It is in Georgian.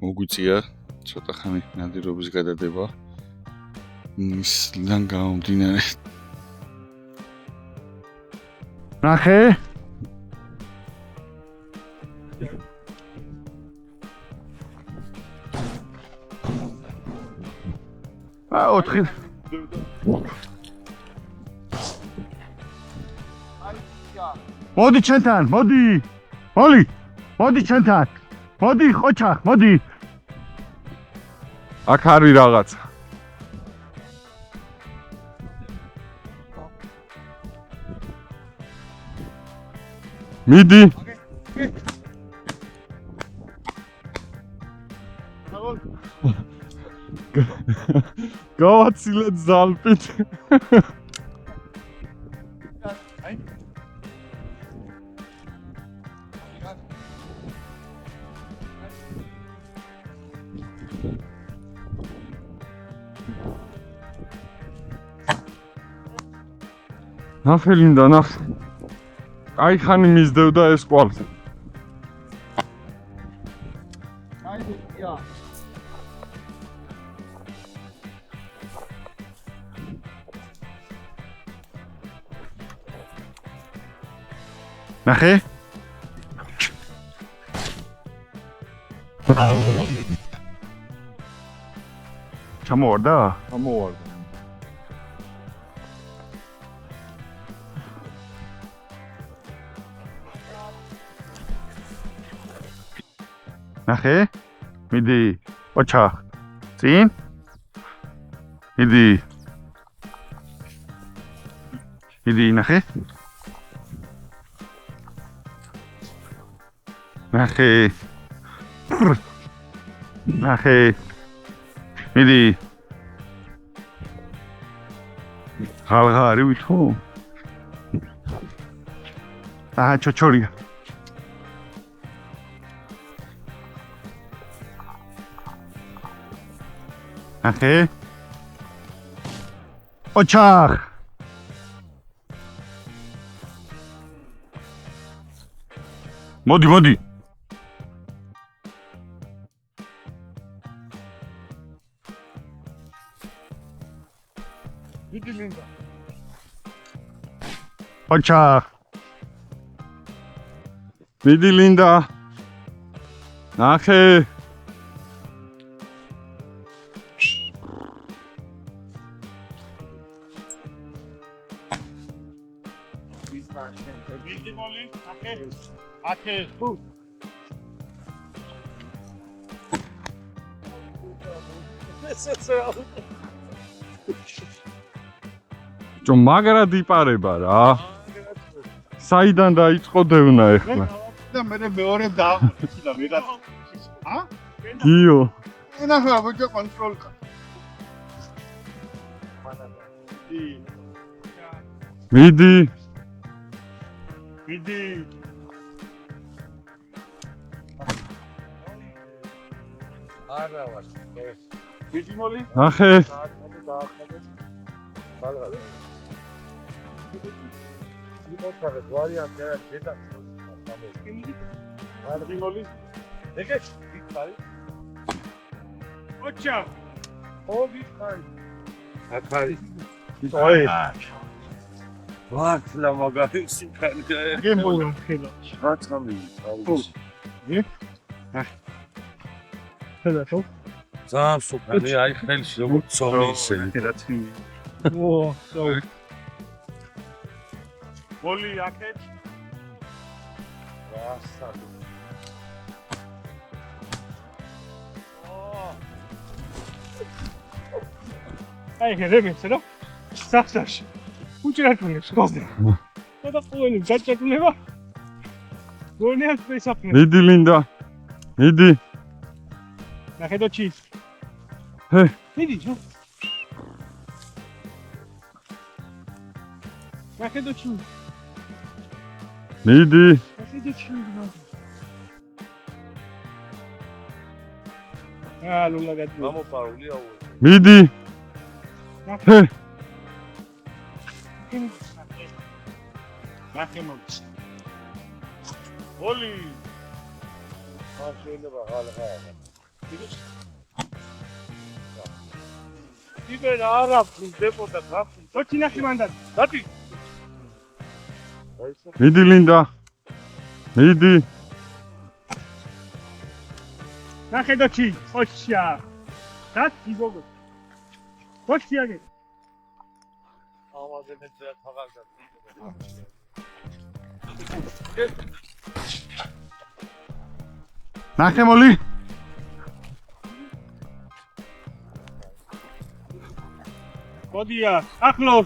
მოგვიწია ცოტა ხანი ნადირობის გადადება. მისლიდან გამომდინარე. ნახე? ოთხი. მოდი ჩვენთან, მოდი. მოდი ჩვენთან. მოდი ხოჩა, მოდი. აქ არის რაღაცა. მიდი. გავაცილეთ ზალპით. ნახე ლინდა, ნახე. აი ხანი მისდევდა ეს კვალს. ნახე? ჩამოვარდა? ამოვარდა. ნახე? მიდი. ოჩა. წინ. მიდი. მიდი, ნახე? ნახე. ნახე. მიდი. ხალხარი ვითო. ჩოჩორია. ნახე? ოჩახ. მოდი. მიდი ლინდა. ოჩახ. მიდი ლინდა. ნახე. მიდი მოლი, აკე. ჯო მაგრად იპარება რა. საიდან დაიწყო დევნა ეხლა? და მე მეორე დავხსნა ვიღაც. გიო. ნახე ბიჭო კონტროლ კარ. მიდი. არა ვარ. მიდი მოლი. ნახე. იმოთაღე ვარიანტი არა შედა. მიდი მოლი. ეგე ვიქარი. ოჩა. ვიქარი. აკარი. ой. ვარცლა მაგარი სიკანკე. გემბოლა ხელა. რაცამი. ხედა ხო? ძალიან სუპერი, აი ხელში როგორც ცომი ისე. ო, სოუ. მოლი აკეთ. ვასა. აი გერემის რა? სახსაში. უჭირათუნებს ხოზე. და ყოველი გაჭერულება. გონიათ პესაფნე. მიდი ლინდა. მიდი. ნახე და ჩი. ჰე. მიდი ჩო. ნახე და ჩი. მიდი. ნახე და ჩი. ლულა გადი. გამოპარული აუ. მიდი. ჰე. ნახე მოდი. ოლი. ამ შეიძლება ღალღა. იბერა არა დებოდა გაფი. თოჩინახი მანდად. დათი. მიდი ლინდა. მიდი. ნახე დოჩი, ხოჩია. დათი გოგო. ხოჩიაგე. ავაზე მეძრა თაღალდა. ნახე მოლი. გოდია, ახლო.